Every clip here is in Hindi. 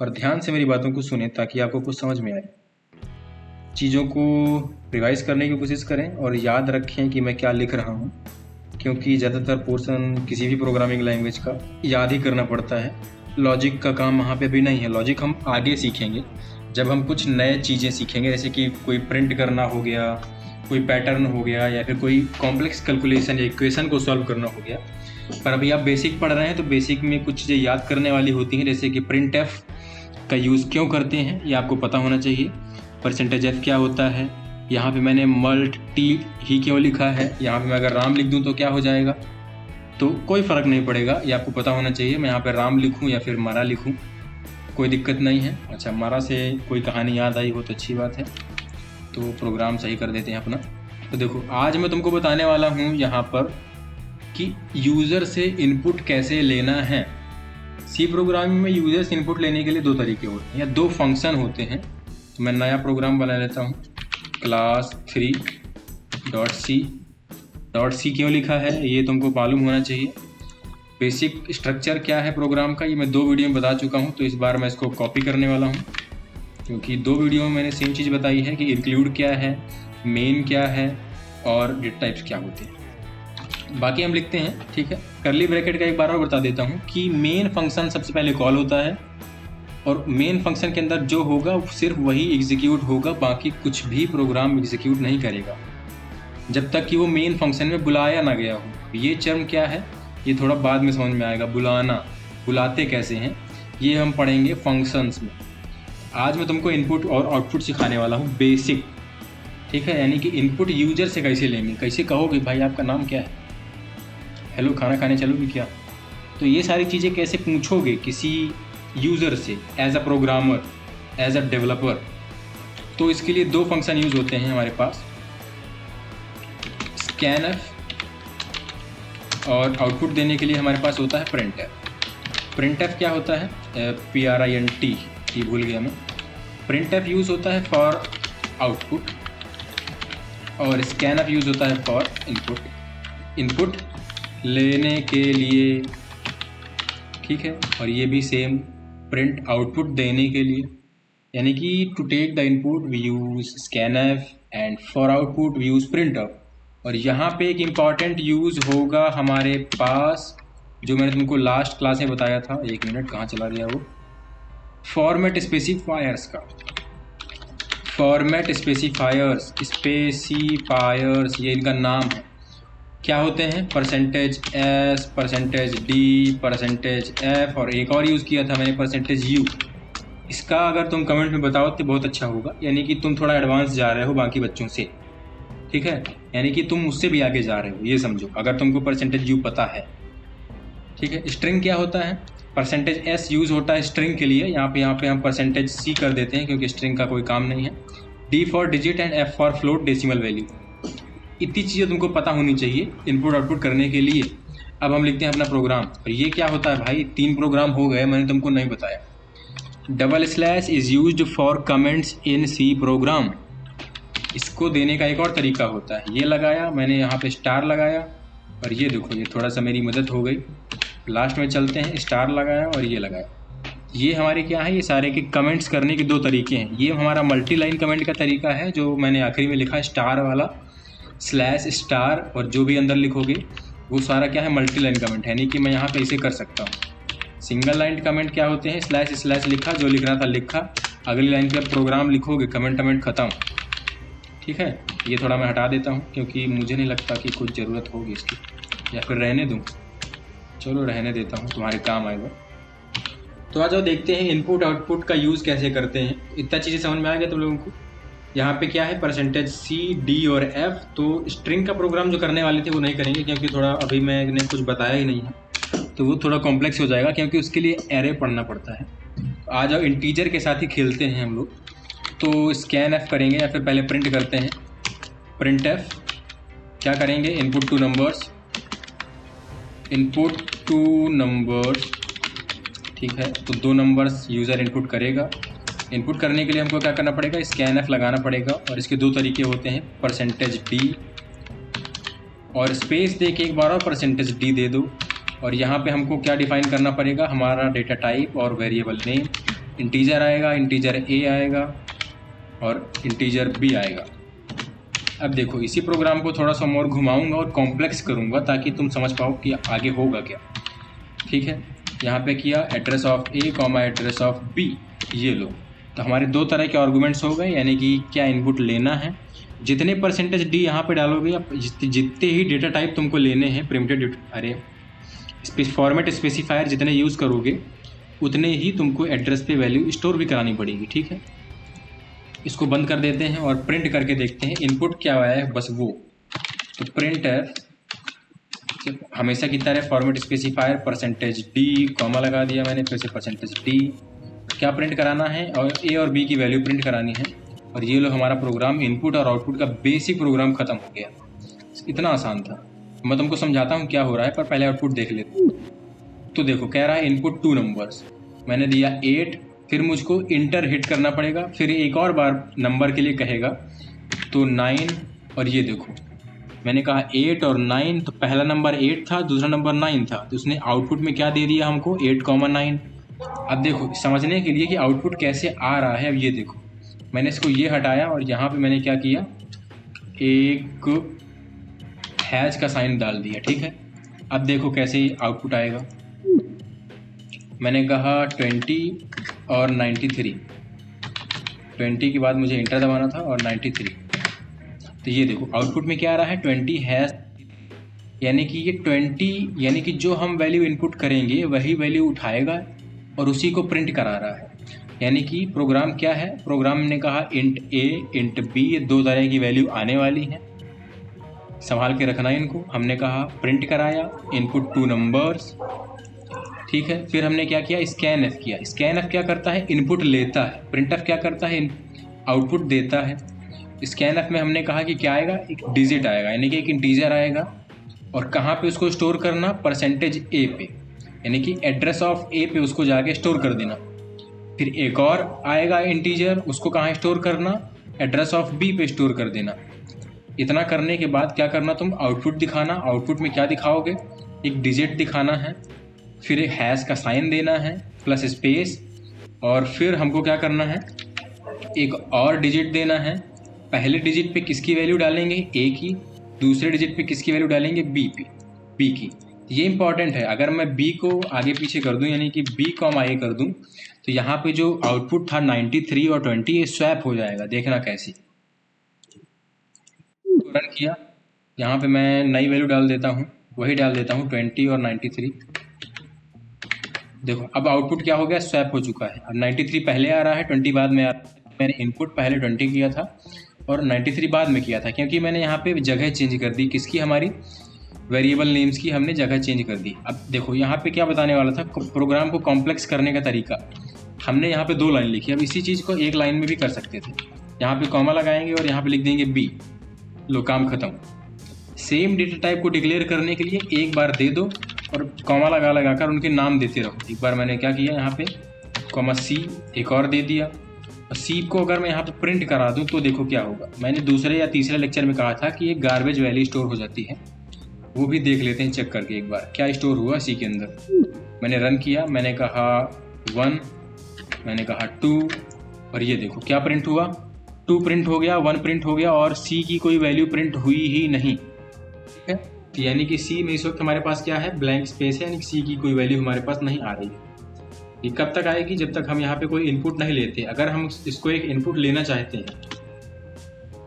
और ध्यान से मेरी बातों को सुने ताकि आपको कुछ समझ में आए। चीज़ों को रिवाइज करने की कोशिश करें और याद रखें कि मैं क्या लिख रहा हूँ, क्योंकि ज़्यादातर पोर्शन किसी भी प्रोग्रामिंग लैंग्वेज का याद ही करना पड़ता है। लॉजिक का काम वहाँ पे भी नहीं है, लॉजिक हम आगे सीखेंगे जब हम कुछ नए चीज़ें सीखेंगे, जैसे कि कोई प्रिंट करना हो गया, कोई पैटर्न हो गया, या फिर कोई कॉम्प्लेक्स कैलकुलेशन या इक्वेशन को सॉल्व करना हो गया। पर अभी आप बेसिक पढ़ रहे हैं तो बेसिक में कुछ चीज़ें याद करने वाली होती हैं, जैसे कि प्रिंट एफ का यूज़ क्यों करते हैं ये आपको पता होना चाहिए। परसेंटेज एफ क्या होता है, यहाँ पे मैंने मल्ट टी ही क्यों लिखा है, यहाँ पे मैं अगर राम लिख दूँ तो क्या हो जाएगा, तो कोई फ़र्क नहीं पड़ेगा, ये आपको पता होना चाहिए। मैं यहाँ पे राम लिखूँ या फिर मारा लिखूँ कोई दिक्कत नहीं है। अच्छा, मारा से कोई कहानी याद आई हो तो अच्छी बात है, तो प्रोग्राम सही कर देते हैं अपना। तो देखो, आज मैं तुमको बताने वाला हूँ यहाँ पर कि यूज़र से इनपुट कैसे लेना है। सी प्रोग्रामिंग में यूज़र से इनपुट लेने के लिए दो तरीके होते हैं या दो फंक्शन होते हैं। तो मैं नया प्रोग्राम बना लेता हूँ, क्लास 3.c क्यों लिखा है ये तुमको मालूम होना चाहिए। बेसिक स्ट्रक्चर क्या है प्रोग्राम का ये मैं 2 वीडियो में बता चुका हूँ, तो इस बार मैं इसको कॉपी करने वाला हूँ, क्योंकि 2 वीडियो में मैंने सेम चीज़ बताई है कि इंक्लूड क्या है, मेन क्या है और डेटा टाइप्स क्या होते हैं। बाकी हम लिखते हैं, ठीक है। कर्ली ब्रैकेट का एक बार और बता देता हूँ कि मेन फंक्शन सबसे पहले कॉल होता है और मेन फंक्शन के अंदर जो होगा सिर्फ वही एग्जीक्यूट होगा, बाकी कुछ भी प्रोग्राम एग्जीक्यूट नहीं करेगा जब तक कि वो मेन फंक्शन में बुलाया ना गया हो। ये टर्म क्या है ये थोड़ा बाद में समझ में आएगा, बुलाना, बुलाते कैसे हैं ये हम पढ़ेंगे फंक्शंस में। आज मैं तुमको इनपुट और आउटपुट सिखाने वाला हूँ बेसिक, ठीक है। यानी कि इनपुट यूजर से कैसे लेंगे, कैसे कहोगे भाई आपका नाम क्या है, हेलो खाना खाने चलोगे क्या, तो ये सारी चीज़ें कैसे पूछोगे किसी यूज़र से as a programmer, as a developer. तो इसके लिए 2 फंक्शन यूज़ होते हैं हमारे पास, स्कैनफ, और आउटपुट देने के लिए हमारे पास होता है प्रिंटफ। प्रिंटफ क्या होता है, PRINT, ये भूल गया मैं। प्रिंटफ यूज़ होता है फॉर आउटपुट और स्कैनफ यूज़ होता है फॉर इनपुट, इनपुट लेने के लिए, ठीक है। और ये भी सेम, प्रिंट आउटपुट देने के लिए, यानी कि to take the input we use scanf and for output we use printf. और यहाँ पे एक इम्पॉर्टेंट यूज़ होगा हमारे पास जो मैंने तुमको लास्ट क्लास में बताया था, 1 मिनट कहाँ चला गया वो, फॉर्मेट स्पेसिफायर्स का। फॉर्मेट स्पेसिफायर्स ये इनका नाम है। क्या होते हैं, %s, %d, %f, और एक और यूज़ किया था मैंने %u। इसका अगर तुम कमेंट में बताओ तो बहुत अच्छा होगा, यानी कि तुम थोड़ा एडवांस जा रहे हो बाकी बच्चों से, ठीक है। यानी कि तुम उससे भी आगे जा रहे हो, ये समझो, अगर तुमको %u पता है, ठीक है। स्ट्रिंग क्या होता है, %s यूज़ होता है स्ट्रिंग के लिए, यहाँ पे हम %c कर देते हैं क्योंकि स्ट्रिंग का कोई काम नहीं है। d for digit and f for float decimal value. इतनी चीज़ें तुमको पता होनी चाहिए इनपुट आउटपुट करने के लिए। अब हम लिखते हैं अपना प्रोग्राम, और ये क्या होता है भाई, 3 प्रोग्राम हो गए, मैंने तुमको नहीं बताया। // Is used for comments in C program. इसको देने का एक और तरीका होता है, ये लगाया मैंने, यहाँ पे स्टार लगाया, और ये देखो ये थोड़ा सा मेरी मदद हो गई। लास्ट में चलते हैं, स्टार लगाया और ये लगाया। ये हमारे क्या है, ये सारे के कमेंट्स करने के 2 तरीके हैं। ये हमारा मल्टी लाइन कमेंट का तरीका है जो मैंने आखिरी में लिखा, स्टार वाला, /* और जो भी अंदर लिखोगे वो सारा क्या है, मल्टी लाइन कमेंट है, यानी कि मैं यहाँ पे इसे कर सकता हूँ। सिंगल लाइन कमेंट क्या होते हैं, // लिखा, जो लिखना था लिखा, अगली लाइन पे प्रोग्राम लिखोगे, कमेंट खत्म, ठीक है। ये थोड़ा मैं हटा देता हूँ क्योंकि मुझे नहीं लगता कि कुछ ज़रूरत होगी इसकी, या फिर रहने दूँ, चलो रहने देता हूँ, तुम्हारे काम आएगा। तो आ जाओ देखते हैं इनपुट आउटपुट का यूज़ कैसे करते हैं। इतना चीज़ें समझ में आ गया तुम लोगों को। यहाँ पे क्या है, %c, d और f। तो स्ट्रिंग का प्रोग्राम जो करने वाले थे वो नहीं करेंगे क्योंकि थोड़ा अभी मैंने कुछ बताया ही नहीं है, तो वो थोड़ा कॉम्प्लेक्स हो जाएगा क्योंकि उसके लिए एरे पढ़ना पड़ता है। तो आ जाओ इंटीजर के साथ ही खेलते हैं हम लोग। तो स्कैन f करेंगे, या फिर पहले प्रिंट करते हैं, प्रिंट f क्या करेंगे, इनपुट टू नंबर्स, ठीक है। तो 2 नंबर्स यूज़र इनपुट करेगा। इनपुट करने के लिए हमको क्या करना पड़ेगा, स्कैन f लगाना पड़ेगा, और इसके 2 तरीके होते हैं, %d और स्पेस दे के एक बार और %d दे दो। और यहाँ पे हमको क्या डिफाइन करना पड़ेगा, हमारा डेटा टाइप और वेरिएबल नेम। इंटीजर आएगा, इंटीजर ए आएगा और इंटीजर बी आएगा। अब देखो इसी प्रोग्राम को थोड़ा सा और घुमाऊंगा और कॉम्प्लेक्स करूंगा ताकि तुम समझ पाओ कि आगे होगा क्या। ठीक है, यहाँ पे किया address of a comma address of b, ये लो। तो हमारे दो तरह के आर्गूमेंट्स हो गए, यानी कि क्या इनपुट लेना है, जितने परसेंटेज डी यहाँ पे डालोगे, जितने ही डेटा टाइप तुमको लेने हैं प्रिमिटिव, अरे फॉर्मेट स्पेसिफायर जितने यूज़ करोगे उतने ही तुमको एड्रेस पे वैल्यू स्टोर भी करानी पड़ेगी। ठीक है, इसको बंद कर देते हैं और प्रिंट करके देखते हैं इनपुट क्या आया है, बस वो। तो प्रिंटर हमेशा की तरह format specifier percentage D comma लगा दिया मैंने, फिर से परसेंटेज डी, क्या प्रिंट कराना है, और ए और बी की वैल्यू प्रिंट करानी है। और ये लो हमारा प्रोग्राम, इनपुट और आउटपुट का बेसिक प्रोग्राम खत्म हो गया। इतना आसान था। मैं तुमको समझाता हूँ क्या हो रहा है, पर पहले आउटपुट देख लेते। तो देखो कह रहा है इनपुट 2 नंबर्स, मैंने दिया 8, फिर मुझको इंटर हिट करना पड़ेगा, फिर एक और बार नंबर के लिए कहेगा तो 9, और ये देखो मैंने कहा 8 और 9, तो पहला नंबर 8 था, दूसरा नंबर 9 था, तो उसने आउटपुट में क्या दे दिया हमको 8,9। अब देखो समझने के लिए कि आउटपुट कैसे आ रहा है, अब ये देखो मैंने इसको ये हटाया और यहाँ पे मैंने क्या किया, एक हैश का साइन डाल दिया। ठीक है, अब देखो कैसे आउटपुट आएगा, मैंने कहा 20 और 93, 20 के बाद मुझे इंटर दबाना था और 93, तो ये देखो आउटपुट में क्या आ रहा है 20 हैश, यानी कि ये 20 यानी कि जो हम वैल्यू इनपुट करेंगे वही वैल्यू उठाएगा और उसी को प्रिंट करा रहा है। यानी कि प्रोग्राम क्या है, प्रोग्राम ने कहा इंट ए इंट बी, ये दो तरह की वैल्यू आने वाली है, संभाल के रखना इनको। हमने कहा प्रिंट कराया इनपुट 2 नंबर्स। ठीक है, फिर हमने क्या किया, स्कैन एफ किया। स्कैन एफ क्या करता है, इनपुट लेता है। प्रिंट एफ क्या करता है, आउटपुट देता है। स्कैन एफ में हमने कहा कि क्या आएगा, एक डिजिट आएगा, यानी कि एक इंटीजर आएगा, और कहाँ पे उसको स्टोर करना, परसेंटेज ए पे, यानी कि एड्रेस ऑफ ए पे उसको जाके स्टोर कर देना। फिर एक और आएगा इंटीजर, उसको कहाँ स्टोर करना, एड्रेस ऑफ बी पे स्टोर कर देना। इतना करने के बाद क्या करना, तुम आउटपुट दिखाना। आउटपुट में क्या दिखाओगे, एक डिजिट दिखाना है, फिर एक हैश का साइन देना है प्लस स्पेस, और फिर हमको क्या करना है, एक और डिजिट देना है। पहले डिजिट पे किसकी वैल्यू डालेंगे, ए की, दूसरे डिजिट पे किसकी वैल्यू डालेंगे, बी की। ये इंपॉर्टेंट है, अगर मैं बी को आगे पीछे कर दूं, यानी कि बी कॉमा ए कर दूं, तो यहाँ पे जो आउटपुट था 93 और 20 ये स्वैप हो जाएगा। देखना कैसी, रन किया, यहाँ पे मैं नई वैल्यू डाल देता हूँ, वही डाल देता हूँ 20 और 93। देखो अब आउटपुट क्या हो गया, स्वैप हो चुका है। अब 93 पहले आ रहा है, 20 बाद में आ रहा है। मैंने इनपुट पहले 20 किया था और 93 बाद में किया था, क्योंकि मैंने यहाँ पे जगह चेंज कर दी, किसकी, हमारी वेरिएबल नेम्स की हमने जगह चेंज कर दी। अब देखो यहाँ पे क्या बताने वाला था, प्रोग्राम को कॉम्प्लेक्स करने का तरीका। हमने यहाँ पे 2 लाइन लिखी, अब इसी चीज़ को एक लाइन में भी कर सकते थे। यहाँ पे कॉमा लगाएंगे और यहाँ पे लिख देंगे बी, लो काम खत्म। सेम डेटा टाइप को डिक्लेयर करने के लिए एक बार दे दो और कॉमा लगा कर उनके नाम देते रहो। एक बार मैंने क्या किया, यहाँ पे कॉमा सी एक और दे दिया, और सी को अगर मैं यहाँ पे प्रिंट करा दूँ तो देखो क्या होगा। मैंने दूसरे या तीसरे लेक्चर में कहा था कि एक गार्बेज वैल्यू स्टोर हो जाती है, वो भी देख लेते हैं चेक करके एक बार क्या स्टोर हुआ सी के अंदर। मैंने रन किया, मैंने कहा 1, मैंने कहा 2, और ये देखो क्या प्रिंट हुआ, 2 प्रिंट हो गया, 1 प्रिंट हो गया, और सी की कोई वैल्यू प्रिंट हुई ही नहीं। ठीक है, तो यानी कि सी में इस वक्त हमारे पास क्या है, ब्लैंक स्पेस है, यानी कि सी की कोई वैल्यू हमारे पास नहीं आ रही है। ये कब तक आएगी, जब तक हम यहाँ पे कोई इनपुट नहीं लेते। अगर हम इसको एक इनपुट लेना चाहते हैं,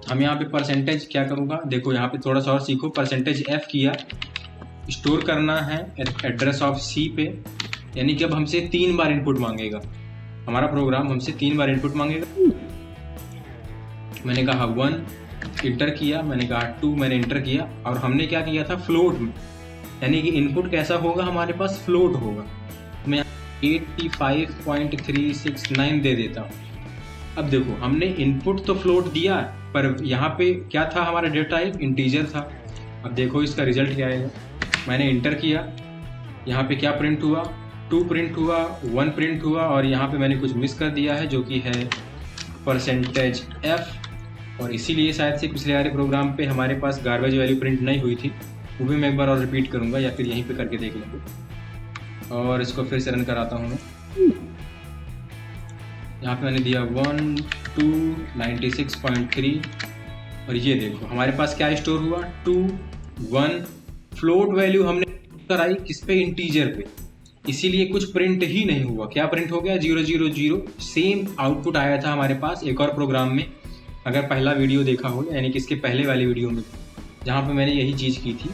हम यहाँ पे परसेंटेज क्या करूँगा, देखो यहाँ पे थोड़ा सा और सीखो। परसेंटेज एफ किया, स्टोर करना है एड्रेस ऑफ सी पे, यानी कि अब हमसे 3 बार इनपुट मांगेगा हमारा प्रोग्राम, हमसे 3 बार इनपुट मांगेगा। मैंने कहा 1, इंटर किया, मैंने कहा 2, मैंने इंटर किया, और हमने क्या किया था, फ्लोट में, यानी कि इनपुट कैसा होगा, हमारे पास फ्लोट होगा। मैं 85.369 दे देता हूँ। अब देखो हमने इनपुट तो फ्लोट दिया, पर यहाँ पे क्या था, हमारा डेटा टाइप इंटीजर था। अब देखो इसका रिजल्ट क्या आएगा, मैंने इंटर किया, यहाँ पे क्या प्रिंट हुआ, 2 प्रिंट हुआ, 1 प्रिंट हुआ, और यहाँ पे मैंने कुछ मिस कर दिया है जो कि है परसेंटेज एफ, और इसीलिए शायद से पिछले वाले प्रोग्राम पे हमारे पास गार्बेज वैल्यू प्रिंट नहीं हुई थी। वो भी मैं एक बार और रिपीट करूँगा, या फिर यहीं पे करके देख लेंगे, और इसको फिर से रन कराता हूँ मैं। यहाँ पे मैंने दिया 1 2 96.3 और ये देखो हमारे पास क्या स्टोर हुआ 2 1। फ्लोट वैल्यू हमने कराई किस पे, इंटीजर पे, इसीलिए कुछ प्रिंट ही नहीं हुआ। क्या प्रिंट हो गया 000। सेम आउटपुट आया था हमारे पास एक और प्रोग्राम में, अगर पहला वीडियो देखा हो यानी कि इसके पहले वाली वीडियो में, जहाँ पे मैंने यही चीज़ की थी,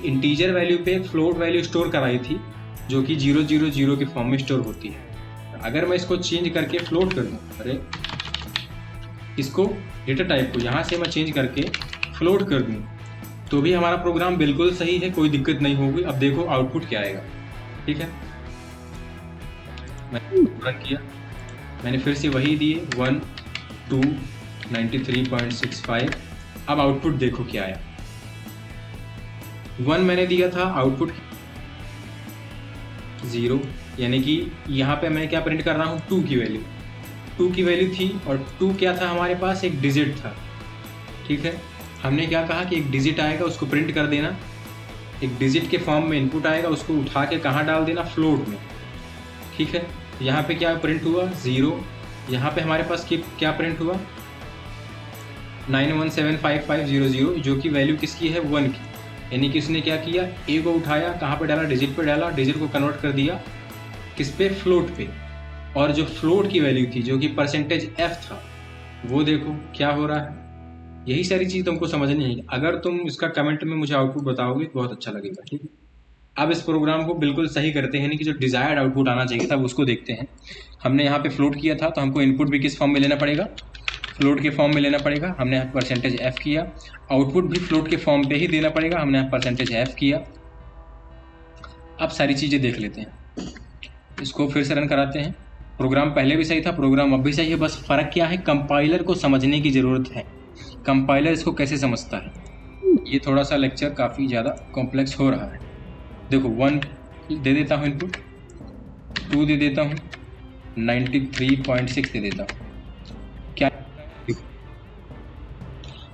इंटीजर वैल्यू पे फ्लोट वैल्यू स्टोर कराई थी जो कि 000 के फॉर्म में स्टोर होती है। अगर मैं इसको चेंज करके फ्लोट कर दूँ, अरे इसको डेटा टाइप को यहाँ से मैं चेंज करके फ्लोट कर दूँ तो भी हमारा प्रोग्राम बिल्कुल सही है, कोई दिक्कत नहीं होगी। अब देखो आउटपुट क्या आएगा, ठीक है। मैंने रन किया, मैंने फिर से वही दिए 1 2 93.65। अब आउटपुट देखो क्या आया, 1 मैंने दिया था, आउटपुट 0, यानी कि यहाँ पे मैं क्या प्रिंट कर रहा हूँ 2 की वैल्यू, 2 की वैल्यू थी और 2 क्या था हमारे पास, एक डिजिट था, ठीक है। हमने क्या कहा कि एक डिजिट आएगा उसको प्रिंट कर देना, एक डिजिट के फॉर्म में इनपुट आएगा उसको उठा के कहाँ डाल देना, फ्लोट में, ठीक है। यहाँ पे क्या प्रिंट हुआ 0, यहाँ पे हमारे पास क्या प्रिंट हुआ 917550 जो कि वैल्यू किसकी है 1 की, यानी कि उसने क्या किया ए को उठाया, कहाँ पे डाला, डिजिट पे डाला, डिजिट को कन्वर्ट कर दिया किस पे, फ्लोट पे। और जो फ्लोट की वैल्यू थी जो कि %f था, वो देखो क्या हो रहा है। यही सारी चीज़ तुमको समझनी है। अगर तुम इसका कमेंट में मुझे आउटपुट बताओगे तो बहुत अच्छा लगेगा, ठीक है। अब इस प्रोग्राम को बिल्कुल सही करते हैं, यानी कि जो डिजायर्ड आउटपुट आना चाहिए था उसको देखते हैं। हमने यहाँ पे फ्लोट किया था तो हमको इनपुट भी किस फॉर्म में लेना पड़ेगा, फ्लोट के फॉर्म में लेना पड़ेगा। हमने यहाँ %f किया, आउटपुट भी फ्लोट के फॉर्म पे ही देना पड़ेगा, हमने यहाँ %f किया। अब सारी चीज़ें देख लेते हैं, इसको फिर से रन कराते हैं। प्रोग्राम पहले भी सही था, प्रोग्राम अब भी सही है, बस फ़र्क क्या है, कंपाइलर को समझने की ज़रूरत है, कंपाइलर इसको कैसे समझता है। ये थोड़ा सा लेक्चर काफ़ी ज़्यादा कॉम्प्लेक्स हो रहा है। देखो 1 दे देता हूँ इनपुट, 2 दे देता हूँ, 93.6 दे देता हूँ, क्या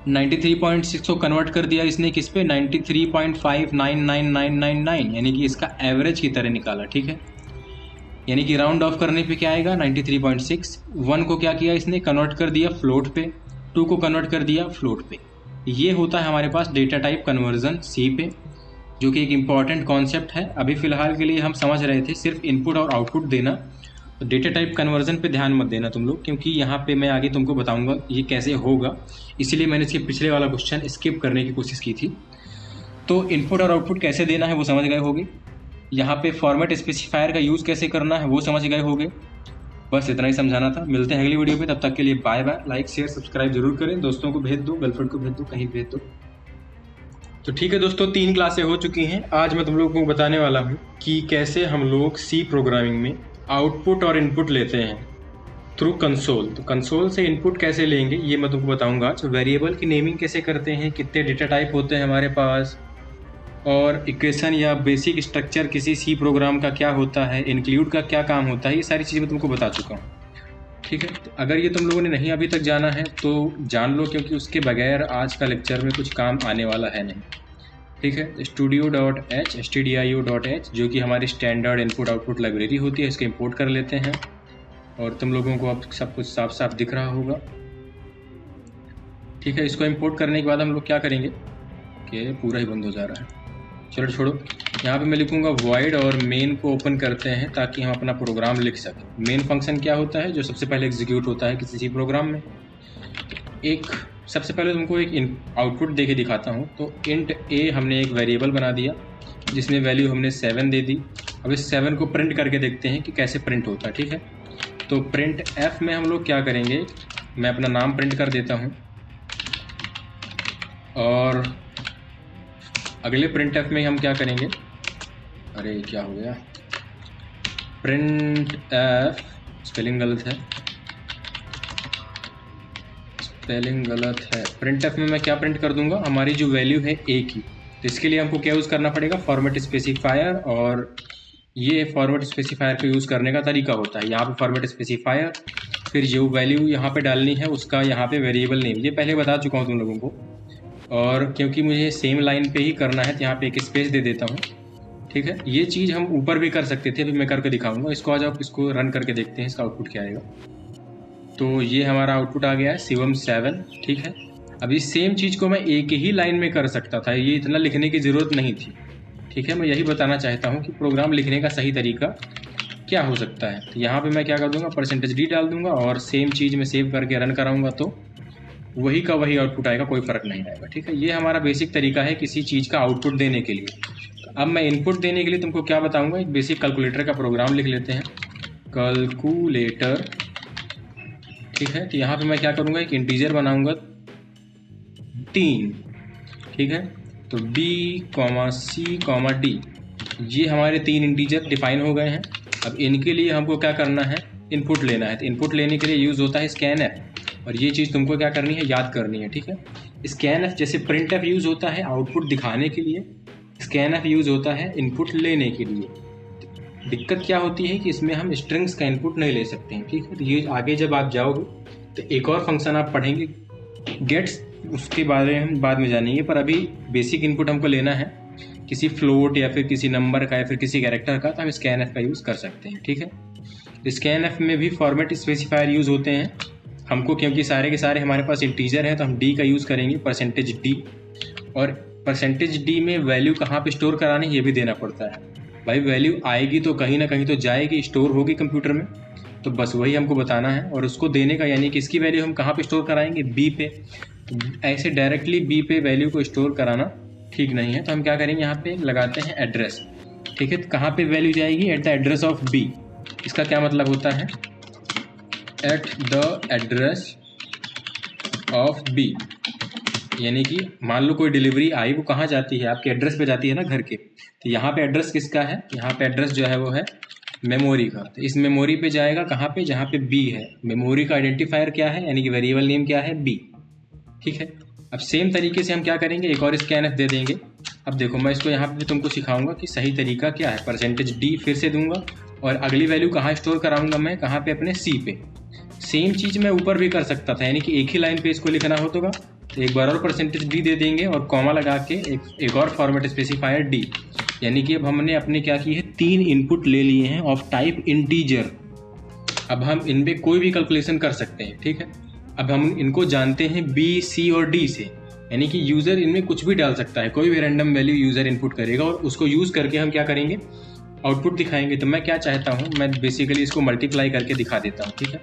93.6 को कन्वर्ट कर दिया इसने किस पे, 93.599999, यानी कि इसका एवरेज की तरह निकाला, ठीक है। यानी कि राउंड ऑफ करने पे क्या आएगा 93.6। 1 को क्या किया इसने, कन्वर्ट कर दिया फ्लोट पे, 2 को कन्वर्ट कर दिया फ्लोट पे। ये होता है हमारे पास डेटा टाइप कन्वर्जन सी पे, जो कि एक इम्पॉर्टेंट कॉन्सेप्ट है। अभी फ़िलहाल के लिए हम समझ रहे थे सिर्फ इनपुट और आउटपुट देना, तो डेटा टाइप कन्वर्जन पे ध्यान मत देना तुम लोग, क्योंकि यहाँ पे मैं आगे तुमको बताऊँगा ये कैसे होगा, इसीलिए मैंने इसके पिछले वाला क्वेश्चन स्किप करने की कोशिश की थी। तो इनपुट और आउटपुट कैसे देना है वो समझ गए होगे, यहाँ पे फॉर्मेट स्पेसिफायर का यूज़ कैसे करना है वो समझ गए होगे। बस इतना ही समझाना था। मिलते हैं अगली वीडियो पे, तब तक के लिए bye bye. Like share subscribe जरूर करें, दोस्तों को भेज दो, गर्लफ्रेंड को भेज दो, कहीं भेज दो। तो ठीक है दोस्तों, 3 क्लासें हो चुकी हैं। आज मैं तुम लोगों को बताने वाला हूँ कि कैसे हम लोग सी प्रोग्रामिंग में आउटपुट और इनपुट लेते हैं थ्रू कंसोल। तो कंसोल से इनपुट कैसे लेंगे ये मैं तुमको बताऊँगा आज। वेरिएबल की नेमिंग कैसे करते हैं, कितने डेटा टाइप होते हैं हमारे पास, और इक्वेशन या बेसिक स्ट्रक्चर किसी सी प्रोग्राम का क्या होता है, इंक्लूड का क्या काम होता है, ये सारी चीज़ें मैं तुमको बता चुका हूँ, ठीक है। तो अगर ये तुम लोगों ने नहीं अभी तक जाना है तो जान लो, क्योंकि उसके बगैर आज का लेक्चर में कुछ काम आने वाला है नहीं, ठीक है। studio.h जो कि हमारी स्टैंडर्ड इनपुट आउटपुट लाइब्रेरी होती है, इसको इंपोर्ट कर लेते हैं और तुम लोगों को अब सब कुछ साफ साफ दिख रहा होगा, ठीक है। इसको इंपोर्ट करने के बाद हम लोग क्या करेंगे कि पूरा ही बंद हो जा रहा है, चलो छोड़ो। यहाँ पे मैं लिखूँगा void और मेन को ओपन करते हैं ताकि हम अपना प्रोग्राम लिख सकें। मेन फंक्शन क्या होता है, जो सबसे पहले एग्जीक्यूट होता है किसी प्रोग्राम में। एक सबसे पहले तुमको एक आउटपुट दे के दिखाता हूँ। तो int a हमने एक वेरिएबल बना दिया जिसमें वैल्यू हमने 7 दे दी। अब इस 7 को प्रिंट करके देखते हैं कि कैसे प्रिंट होता है, ठीक है। तो प्रिंट f में हम लोग क्या करेंगे, मैं अपना नाम प्रिंट कर देता हूँ और अगले प्रिंट एफ में हम क्या करेंगे, अरे क्या हो गया, प्रिंट एफ, स्पेलिंग गलत है, स्पेलिंग गलत है। प्रिंट एफ में मैं क्या प्रिंट कर दूंगा, हमारी जो वैल्यू है ए की। तो इसके लिए हमको क्या यूज़ करना पड़ेगा, फॉर्मेट स्पेसिफायर। और ये फॉर्मेट स्पेसिफायर का यूज़ करने का तरीका होता है, यहाँ पे फॉर्मेट स्पेसिफायर, फिर जो वैल्यू यहाँ पे डालनी है उसका यहाँ पे वेरिएबल नेम, ये पहले बता चुका हूँ तुम लोगों को। और क्योंकि मुझे सेम लाइन पे ही करना है तो यहाँ पे एक स्पेस दे देता हूँ, ठीक है। ये चीज़ हम ऊपर भी कर सकते थे, अभी मैं करके दिखाऊंगा। इसको आ जाओ, इसको रन करके देखते हैं इसका आउटपुट क्या आएगा। तो ये हमारा आउटपुट आ गया है शिवम 7, ठीक है। अब इस सेम चीज़ को मैं एक ही लाइन में कर सकता था, ये इतना लिखने की ज़रूरत नहीं थी, ठीक है। मैं यही बताना चाहता हूँ कि प्रोग्राम लिखने का सही तरीका क्या हो सकता है। तो यहाँ पे मैं क्या कर दूँगा, %d डाल दूँगा और सेम चीज़ में सेव करके रन कराऊँगा तो वही का वही आउटपुट आएगा, कोई फ़र्क नहीं आएगा, ठीक है। ये हमारा बेसिक तरीका है किसी चीज़ का आउटपुट देने के लिए। अब मैं इनपुट देने के लिए तुमको क्या बताऊँगा, एक बेसिक कैलकुलेटर का प्रोग्राम लिख लेते हैं, कैलकुलेटर, ठीक है। तो यहाँ पे मैं क्या करूँगा, एक इंटीजर बनाऊँगा 3, ठीक है। तो b, c, d ये हमारे 3 इंटीजर डिफाइन हो गए हैं। अब इनके लिए हमको क्या करना है, इनपुट लेना है। तो इनपुट लेने के लिए यूज़ होता है scanf, और ये चीज़ तुमको क्या करनी है, याद करनी है, ठीक है। scanf जैसे printf यूज़ होता है आउटपुट दिखाने के लिए, scanf यूज़ होता है इनपुट लेने के लिए। दिक्कत क्या होती है कि इसमें हम स्ट्रिंग्स का इनपुट नहीं ले सकते हैं, ठीक है। तो ये आगे जब आप जाओगे तो एक और फंक्शन आप पढ़ेंगे गेट्स, उसके बारे में हम बाद में जानेंगे, पर अभी बेसिक इनपुट हमको लेना है किसी फ्लोट या फिर किसी नंबर का या फिर किसी कैरेक्टर का, तो हम scanf का यूज़ कर सकते हैं, ठीक है। scanf में भी फॉर्मेट स्पेसिफायर यूज़ होते हैं हमको, क्योंकि सारे के सारे हमारे पास इंटीजर हैं तो हम d का यूज़ करेंगे, %d। और %d में वैल्यू कहाँ पे स्टोर करानी ये भी देना पड़ता है। भाई वैल्यू आएगी तो कहीं ना कहीं तो जाएगी, स्टोर होगी कंप्यूटर में, तो बस वही हमको बताना है। और उसको देने का यानी कि इसकी वैल्यू हम कहाँ पे स्टोर कराएंगे, b पे। ऐसे डायरेक्टली b पे वैल्यू को स्टोर कराना ठीक नहीं है, तो हम क्या करेंगे, यहाँ पे लगाते हैं एड्रेस, ठीक है। तो कहाँ पे वैल्यू जाएगी, at the address of b। इसका क्या मतलब होता है, at the address of b, यानी कि मान लो कोई डिलीवरी आई, वो कहाँ जाती है, आपके एड्रेस पे जाती है ना, घर के। तो यहाँ पे एड्रेस किसका है, यहाँ पे एड्रेस जो है वो है मेमोरी का। तो इस मेमोरी पे जाएगा कहाँ पे, जहाँ पे b है। मेमोरी का आइडेंटिफायर क्या है, यानी कि वेरिएबल नेम क्या है, b, ठीक है। अब सेम तरीके से हम क्या करेंगे, एक और scanf दे देंगे। अब देखो मैं इसको यहाँ पे तुमको सिखाऊंगा कि सही तरीका क्या है। %d फिर से दूंगा और अगली वैल्यू कहाँ स्टोर कराऊंगा मैं, कहाँ पे, अपने c पे। सेम चीज़ मैं ऊपर भी कर सकता था, यानी कि एक ही लाइन पे इसको लिखना होगा, तो एक बार और %d दे देंगे और कॉमा लगा के एक और फॉर्मेट स्पेसिफायर d, यानी कि अब हमने अपने क्या की है, 3 इनपुट ले लिए हैं ऑफ टाइप इंटीजर। अब हम इनमें कोई भी कैलकुलेशन कर सकते हैं, ठीक है। अब हम इनको जानते हैं b, c और d से, यानी कि यूज़र इनमें कुछ भी डाल सकता है, कोई भी रैंडम वैल्यू यूज़र इनपुट करेगा और उसको यूज़ करके हम क्या करेंगे, आउटपुट दिखाएंगे। तो मैं क्या चाहता हूँ, मैं बेसिकली इसको मल्टीप्लाई करके दिखा देता हूँ, ठीक है।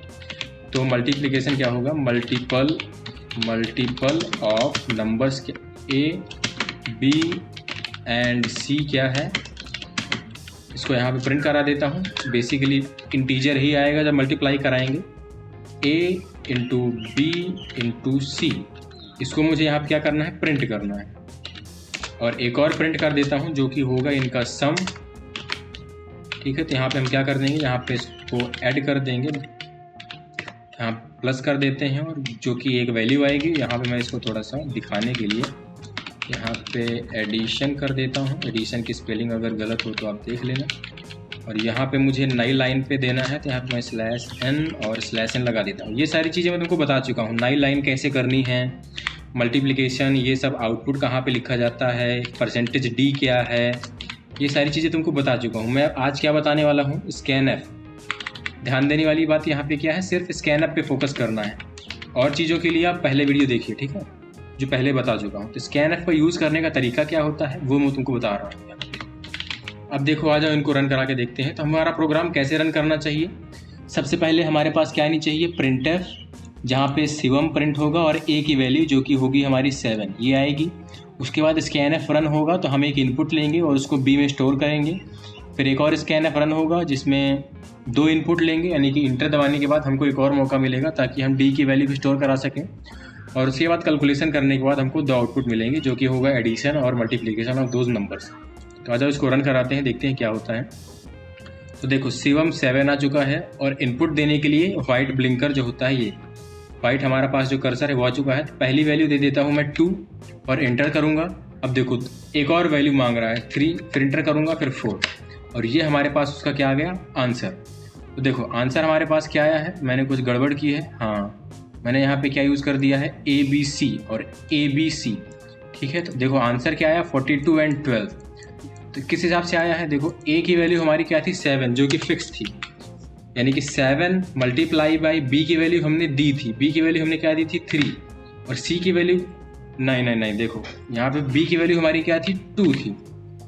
तो मल्टीप्लिकेशन क्या होगा, multiple of numbers a, b and c क्या है, इसको यहाँ पे प्रिंट करा देता हूँ। बेसिकली इंटीजर ही आएगा जब मल्टीप्लाई कराएंगे, a into b into c। इसको मुझे यहाँ पे क्या करना है, प्रिंट करना है। और एक और प्रिंट कर देता हूँ जो कि होगा इनका सम, ठीक है। तो यहाँ पे हम क्या कर देंगे, यहाँ पे इसको ऐड कर देंगे, यहाँ प्लस कर देते हैं और जो कि एक वैल्यू आएगी। यहाँ पे मैं इसको थोड़ा सा दिखाने के लिए यहाँ पे एडिशन कर देता हूँ। एडिशन की स्पेलिंग अगर गलत हो तो आप देख लेना। और यहाँ पे मुझे नई लाइन पे देना है, तो यहाँ पे मैं /n और /n लगा देता हूँ। ये सारी चीज़ें मैं तुमको बता चुका हूँ, नई लाइन कैसे करनी है, मल्टीप्लिकेशन, ये सब आउटपुट कहाँ पे लिखा जाता है, %d क्या है, ये सारी चीज़ें तुमको बता चुका हूँ। मैं आज क्या बताने वाला हूँ, scanf। ध्यान देने वाली बात यहाँ पे क्या है, सिर्फ scanf पे फोकस करना है। और चीज़ों के लिए आप पहले वीडियो देखिए, ठीक है, जो पहले बता चुका हूँ। तो scanf का यूज़ करने का तरीका क्या होता है वो मैं तुमको बता रहा हूँ। अब देखो, आ जाओ इनको रन करा के देखते हैं। तो हमारा प्रोग्राम कैसे रन करना चाहिए, सबसे पहले हमारे पास क्या आनी चाहिए, printf, जहाँ पे शिवम प्रिंट होगा और a की वैल्यू जो कि होगी हमारी 7 ये आएगी। उसके बाद scanf रन होगा तो हम एक इनपुट लेंगे और उसको b में स्टोर करेंगे। फिर एक और scanf रन होगा जिसमें 2 इनपुट लेंगे, यानी कि इंटर दबाने के बाद हमको एक और मौका मिलेगा ताकि हम d की वैल्यू भी स्टोर करा सकें। और उसके बाद कैलकुलेशन करने के बाद हमको 2 आउटपुट मिलेंगे जो कि होगा एडिशन और मल्टीप्लिकेशन ऑफ दोज नंबर्स। तो आ जाओ इसको रन कराते हैं, देखते हैं क्या होता है। तो देखो शिवम 7 आ चुका है और इनपुट देने के लिए वाइट ब्लिंकर जो होता है, ये वाइट हमारा पास जो कर्सर है वो आ चुका है। तो पहली वैल्यू दे देता हूँ मैं 2 और एंटर करूँगा। अब देखो एक और वैल्यू मांग रहा है 3, फिर एंटर करूँगा, फिर 4, और ये हमारे पास उसका क्या आ गया, आंसर। तो देखो आंसर हमारे पास क्या आया है, मैंने कुछ गड़बड़ की है, हाँ मैंने यहाँ पे क्या यूज़ कर दिया है, ABC और ABC, ठीक है। तो देखो आंसर क्या आया, 42 एंड 12। तो किस हिसाब से आया है, देखो a की वैल्यू हमारी क्या थी, 7, जो कि फिक्स थी, यानी कि 7 मल्टीप्लाई बाई बी की वैल्यू हमने दी थी, बी की वैल्यू हमने क्या दी थी 3 और सी की वैल्यू नहीं देखो यहाँ पे बी की वैल्यू हमारी क्या थी 2 थी,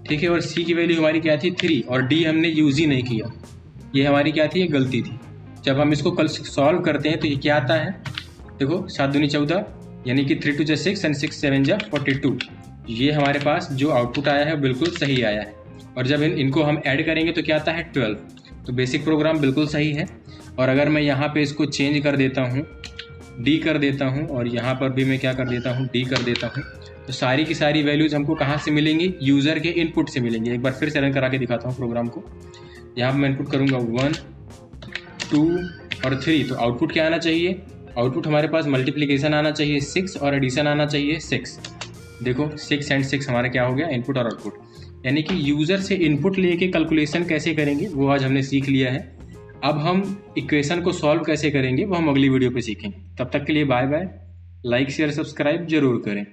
ठीक है, और सी की वैल्यू हमारी क्या थी 3 और डी हमने यूज़ ही नहीं किया, ये हमारी क्या थी, ये गलती थी। जब हम इसको कल सॉल्व करते हैं तो ये क्या आता है, देखो 7 दूनी 14 यानी कि 3 2 जा 6 एंड 6 7 जा 42, ये हमारे पास जो आउटपुट आया है बिल्कुल सही आया है। और जब इनको हम ऐड करेंगे तो क्या आता है 12, तो बेसिक प्रोग्राम बिल्कुल सही है। और अगर मैं यहाँ पे इसको चेंज कर देता हूँ, डी कर देता हूँ, और यहाँ पर भी मैं क्या कर देता हूँ, डी कर देता हूँ, तो सारी की सारी वैल्यूज़ हमको कहाँ से मिलेंगी, यूज़र के इनपुट से मिलेंगी। एक बार फिर से रन करा के दिखाता हूँ प्रोग्राम को। यहाँ पर मैं इनपुट करूँगा 1 2 और 3, तो आउटपुट क्या आना चाहिए, आउटपुट हमारे पास मल्टीप्लिकेशन आना चाहिए 6 और एडिशन आना चाहिए 6। देखो 6 एंड 6 हमारा क्या हो गया, इनपुट और आउटपुट। यानी कि यूज़र से इनपुट लेके कैलकुलेशन कैसे करेंगे वो आज हमने सीख लिया है। अब हम इक्वेशन को सॉल्व कैसे करेंगे वो हम अगली वीडियो पे सीखेंगे। तब तक के लिए bye bye, like share subscribe जरूर करें।